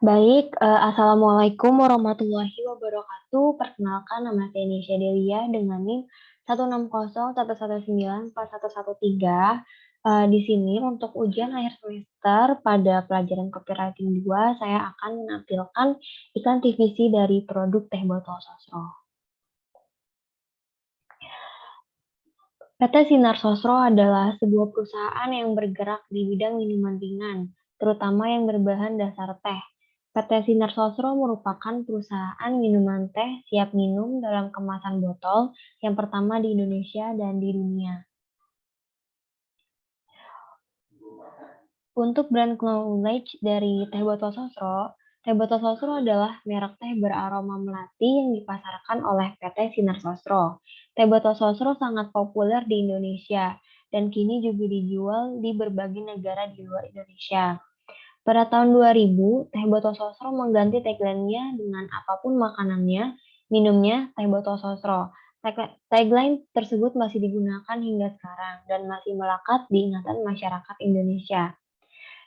Baik, assalamualaikum warahmatullahi wabarakatuh. Perkenalkan nama saya Nisha Delia dengan NIM 16011941113. Di sini untuk ujian akhir semester pada pelajaran copywriting 2, saya akan menampilkan iklan TVC dari produk teh botol sosro. PT Sinar Sosro adalah sebuah perusahaan yang bergerak di bidang minuman ringan, terutama yang berbahan dasar teh. PT Sinar Sosro merupakan perusahaan minuman teh siap minum dalam kemasan botol yang pertama di Indonesia dan di dunia. Untuk brand knowledge dari teh botol sosro adalah merek teh beraroma melati yang dipasarkan oleh PT Sinar Sosro. Teh botol sosro sangat populer di Indonesia dan kini juga dijual di berbagai negara di luar Indonesia. Pada tahun 2000, teh botol sosro mengganti tagline-nya dengan apapun makanannya, minumnya teh botol sosro. Tagline tersebut masih digunakan hingga sekarang dan masih melekat di ingatan masyarakat Indonesia.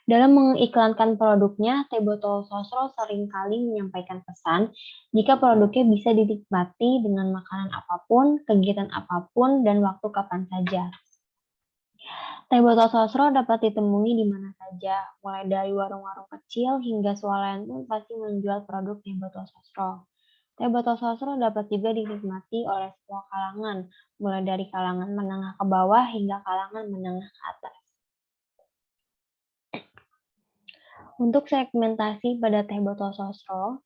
Dalam mengiklankan produknya, teh botol sosro seringkali menyampaikan pesan jika produknya bisa dinikmati dengan makanan apapun, kegiatan apapun, dan waktu kapan saja. Teh botol sosro dapat ditemui di mana saja, mulai dari warung-warung kecil hingga swalayan pun pasti menjual produk teh botol sosro. Teh botol sosro dapat juga dinikmati oleh semua kalangan, mulai dari kalangan menengah ke bawah hingga kalangan menengah ke atas. Untuk segmentasi pada teh botol sosro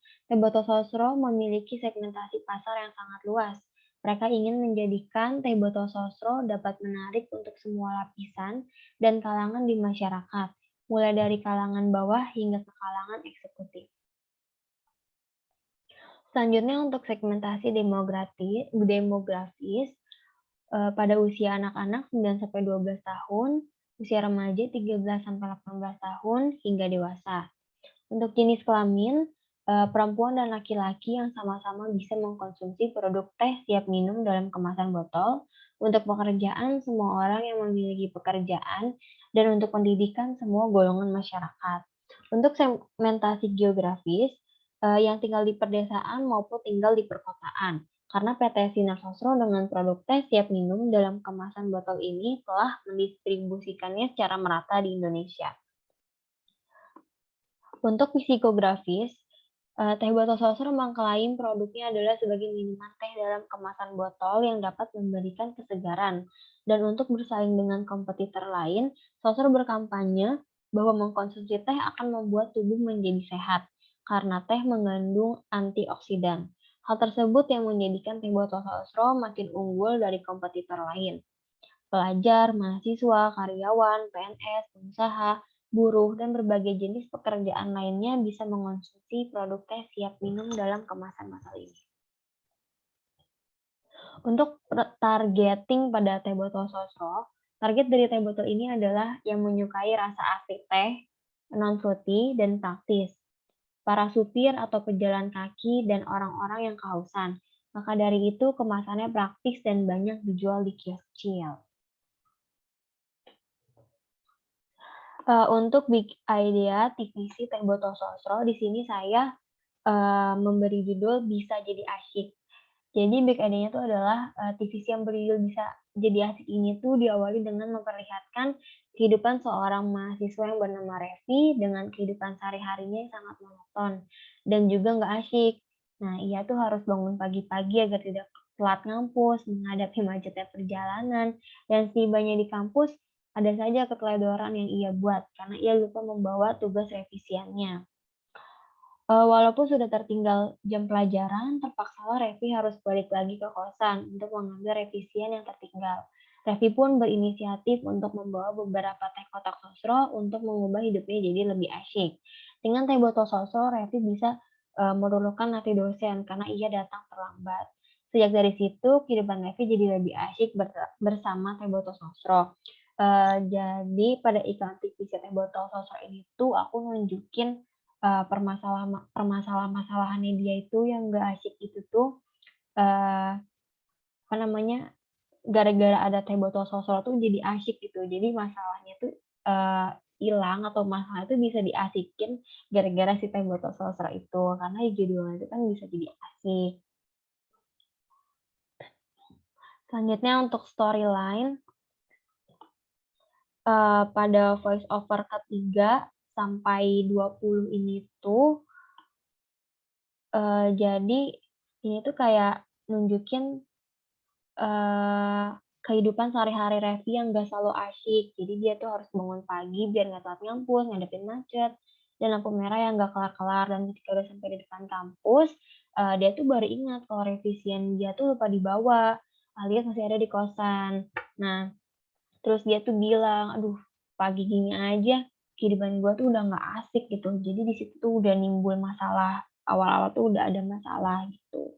memiliki segmentasi pasar yang sangat luas. Mereka ingin menjadikan teh botol sosro dapat menarik untuk semua lapisan dan kalangan di masyarakat, mulai dari kalangan bawah hingga ke kalangan eksekutif. Selanjutnya untuk segmentasi demografis, pada usia anak-anak 9-12 tahun, usia remaja 13-18 tahun, hingga dewasa. Untuk jenis kelamin, perempuan dan laki-laki yang sama-sama bisa mengkonsumsi produk teh siap minum dalam kemasan botol. Untuk pekerjaan, semua orang yang memiliki pekerjaan, dan untuk pendidikan, semua golongan masyarakat. Untuk segmentasi geografis, yang tinggal di perdesaan maupun tinggal di perkotaan. Karena PT Sinar Sosro dengan produk teh siap minum dalam kemasan botol ini telah mendistribusikannya secara merata di Indonesia. Untuk psikografis, teh botol sosro mengklaim produknya adalah sebagai minuman teh dalam kemasan botol yang dapat memberikan kesegaran. Dan untuk bersaing dengan kompetitor lain, sosro berkampanye bahwa mengkonsumsi teh akan membuat tubuh menjadi sehat, karena teh mengandung antioksidan. Hal tersebut yang menjadikan teh botol sosro makin unggul dari kompetitor lain. Pelajar, mahasiswa, karyawan, PNS, pengusaha, buruh, dan berbagai jenis pekerjaan lainnya bisa mengonsumsi produk teh siap minum dalam kemasan botol ini. Untuk targeting pada teh botol sosro, target dari teh botol ini adalah yang menyukai rasa asli teh, non-fruity, dan praktis. Para supir atau pejalan kaki dan orang-orang yang kehausan. Maka dari itu kemasannya praktis dan banyak dijual di kios kecil. Untuk big idea TVC teh botol sosro, di sini saya memberi judul Bisa Jadi Asyik. Jadi big idea-nya itu adalah TVC yang berjudul Bisa Jadi Asyik ini tuh diawali dengan memperlihatkan kehidupan seorang mahasiswa yang bernama Revi dengan kehidupan sehari-harinya yang sangat monoton dan juga nggak asyik. Nah, ia tuh harus bangun pagi-pagi agar tidak telat ngampus, menghadapi macetnya perjalanan, dan setibanya di kampus ada saja keteledoran yang ia buat karena ia lupa membawa tugas revisiannya. Walaupun sudah tertinggal jam pelajaran, terpaksalah Revi harus balik lagi ke kosan untuk mengambil revisian yang tertinggal. Revi pun berinisiatif untuk membawa beberapa teh kotak sosro untuk mengubah hidupnya jadi lebih asyik. Dengan teh botol sosro, Revi bisa meluluhkan hati dosen karena ia datang terlambat. Sejak dari situ, kehidupan Revi jadi lebih asyik bersama teh botol sosro. Jadi pada iklan TV teh botol sosro ini tuh aku nunjukin permasalahan-masalahannya dia itu yang nggak asyik itu tuh, apa namanya, gara-gara ada teh botol sosro tuh jadi asyik gitu. Jadi masalahnya tuh, hilang atau masalah itu bisa diasikin gara-gara si teh botol sosro itu, karena judulnya itu kan bisa jadi asik. Selanjutnya untuk storyline, pada voice over ketiga sampai 20 ini tuh, jadi ini tuh kayak nunjukin kehidupan sehari-hari Revi yang nggak selalu asyik. Jadi dia tuh harus bangun pagi biar nggak telat ngampus, ngadepin macet, dan lampu merah yang nggak kelar-kelar. Dan ketika udah sampai di depan kampus, dia tuh baru ingat kalau revisian dia tuh lupa dibawa, alias masih ada di kosan. Nah, terus dia tuh bilang, "Aduh, pagi gini aja kehidupan gua tuh udah nggak asik," gitu. Jadi di situ tuh udah nimbul masalah, awal-awal tuh udah ada masalah gitu.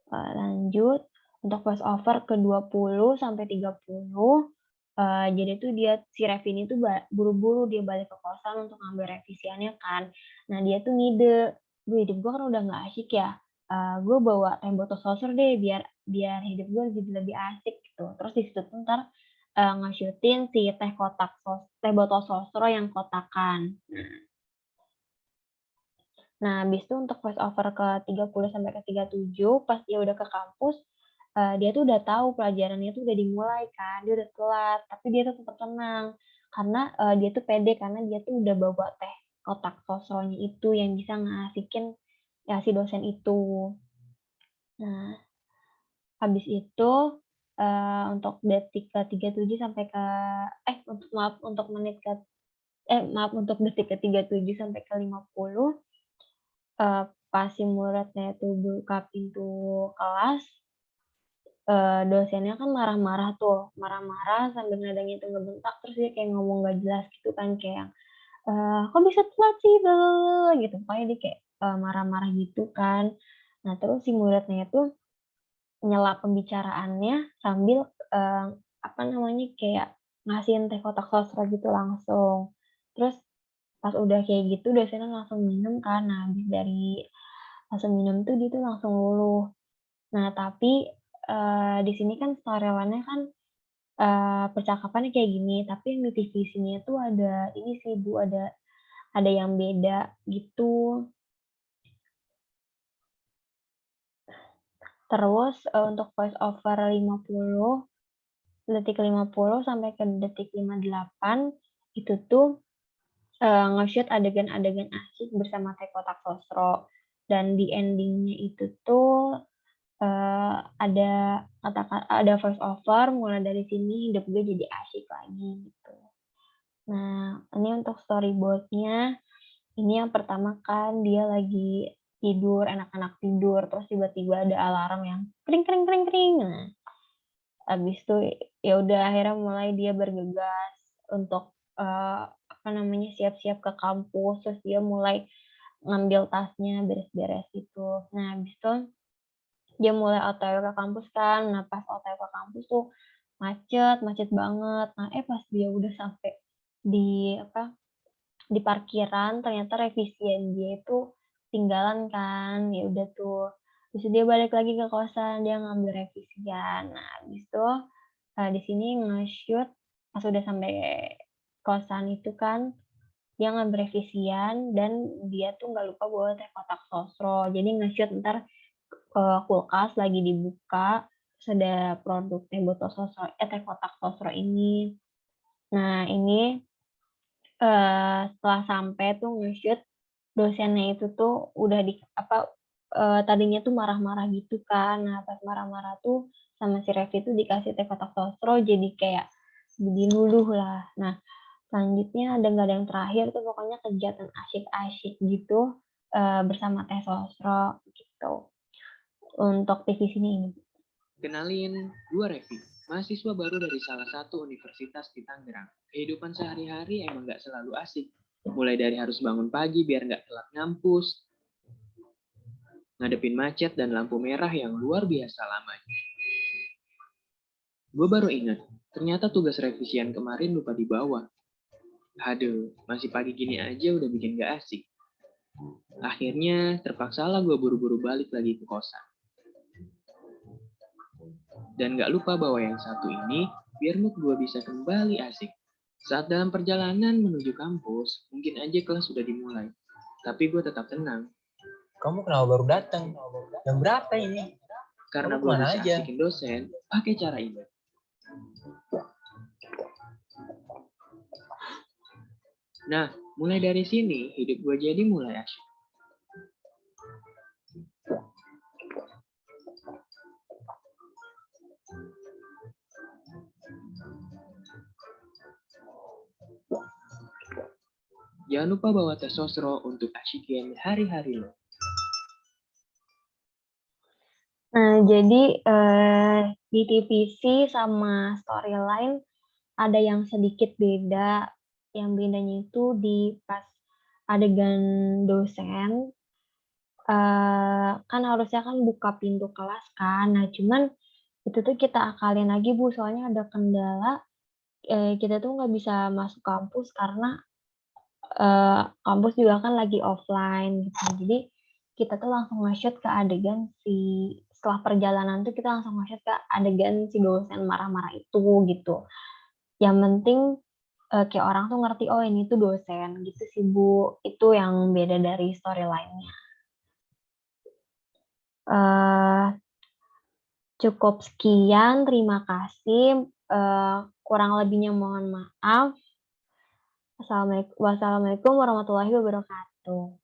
Lanjut, untuk voice-over ke-20 sampai 30, jadi tuh si Revi ini tuh buru-buru dia balik ke kosan untuk ngambil revisiannya kan. Nah, dia tuh ngide, "Duh, hidup gua kan udah nggak asyik ya, gua bawa teh botol seltzer deh biar biar hidup gua jadi lebih asik," gitu. Terus di situ tuh entar, nge-shoot-in si teh botol seltzer yang kotakan. Nah, habis itu untuk voice over ke-30 sampai ke-37, pas dia udah ke kampus, dia tuh udah tahu pelajarannya tuh udah dimulai kan, dia udah telat, tapi dia tuh tetap tenang. Karena, dia tuh pede karena dia tuh udah bawa teh kotak sosronya itu yang bisa ngasihin ya si dosen itu. Nah, habis itu, untuk detik ke-37 sampai untuk maaf, untuk detik ke-37 sampai ke-50, pas si muridnya itu buka pintu kelas, dosennya kan marah-marah tuh, marah-marah sambil nadanya itu ngebentak, terus dia kayak ngomong nggak jelas gitu kan, kayak "Kok bisa telat sih, bla bla bla," gitu. Pokoknya dia kayak, marah-marah gitu kan. Nah, terus si muridnya itu nyela pembicaraannya sambil, apa namanya, kayak ngasihin teh kotak sosro gitu langsung. Terus pas udah kayak gitu dosennya langsung minum kan. Nah, habis dari langsung minum tuh dia tuh langsung luluh. Nah, tapi, di sini kan storyline-nya kan, percakapannya kayak gini, tapi yang di TVC-nya tuh ada ini sih Bu, ada yang beda gitu. Terus, untuk voice over 50 sampai ke detik 58 itu tuh, nge-shoot adegan-adegan asyik bersama teh kotak sosro, dan di ending-nya itu tuh, ada ada voice over, mulai dari sini hidup gue jadi asyik lagi gitu. Nah, ini untuk storyboard-nya, ini yang pertama kan dia lagi tidur, enak-enak tidur, terus tiba-tiba ada alarm yang kring. Nah, habis itu ya udah akhirnya mulai dia bergegas untuk, apa namanya, siap-siap ke kampus, terus dia mulai ngambil tasnya, beres-beres gitu. Nah, habis itu dia mulai OTW ke kampus kan. Nah, pas OTW ke kampus tuh macet banget. Nah, pas dia udah sampai di apa, di parkiran ternyata revisian dia itu ketinggalan kan. Ya udah tuh, terus dia balik lagi ke kosan, dia ngambil revisian. Nah, habis itu, di sini nge-shoot pas udah sampai kosan itu kan, dia ngambil revisian dan dia tuh nggak lupa bawa teh kotak sosro. Jadi nge-shoot entar kulkas lagi dibuka, terus ada produk teh kotak sosro ini. Nah, ini, setelah sampai tuh nge-shoot, dosennya itu tuh udah tadinya tuh marah-marah gitu kan. Nah, pas marah-marah tuh sama si Revi tuh dikasih teh kotak sosro, jadi kayak jadi luluh lah. Nah, selanjutnya nggak ada yang terakhir tuh pokoknya kegiatan asyik-asyik gitu, bersama teh sosro gitu, untuk TVC ini. Kenalin, gue Revi, mahasiswa baru dari salah satu universitas di Tangerang. Kehidupan sehari-hari emang gak selalu asik. Mulai dari harus bangun pagi biar gak telat ngampus, ngadepin macet dan lampu merah yang luar biasa lamanya. Gue baru ingat, ternyata tugas revisian kemarin lupa dibawa. Aduh, masih pagi gini aja udah bikin gak asik. Akhirnya, terpaksalah gue buru-buru balik lagi ke kosan. Dan gak lupa bawa yang satu ini, biar mood gue bisa kembali asik. Saat dalam perjalanan menuju kampus, mungkin aja kelas sudah dimulai. Tapi gue tetap tenang, Kamu kenapa baru datang? Jam berapa ini? karena Kamu gue kemana bisa aja? asikin dosen pakai cara ini. Nah, mulai dari sini, hidup gue jadi mulai asyik. Jangan lupa bawa tes sosro untuk asyikin hari-hari lo. Nah, jadi di TVC sama storyline ada yang sedikit beda. Yang bedanya itu di pas adegan dosen, kan harusnya kan buka pintu kelas kan. Nah, cuman itu tuh kita akalin lagi Bu, soalnya ada kendala, kita tuh nggak bisa masuk kampus karena, kampus juga kan lagi offline gitu. Jadi kita tuh langsung nge-shoot ke adegan setelah perjalanan tuh kita langsung nge-shoot ke adegan si dosen marah-marah itu gitu. Yang penting, kayak orang tuh ngerti, oh ini tuh dosen gitu sih Bu, itu yang beda dari storyline-nya. Cukup sekian, terima kasih, kurang lebihnya mohon maaf. Wassalamualaikum warahmatullahi wabarakatuh.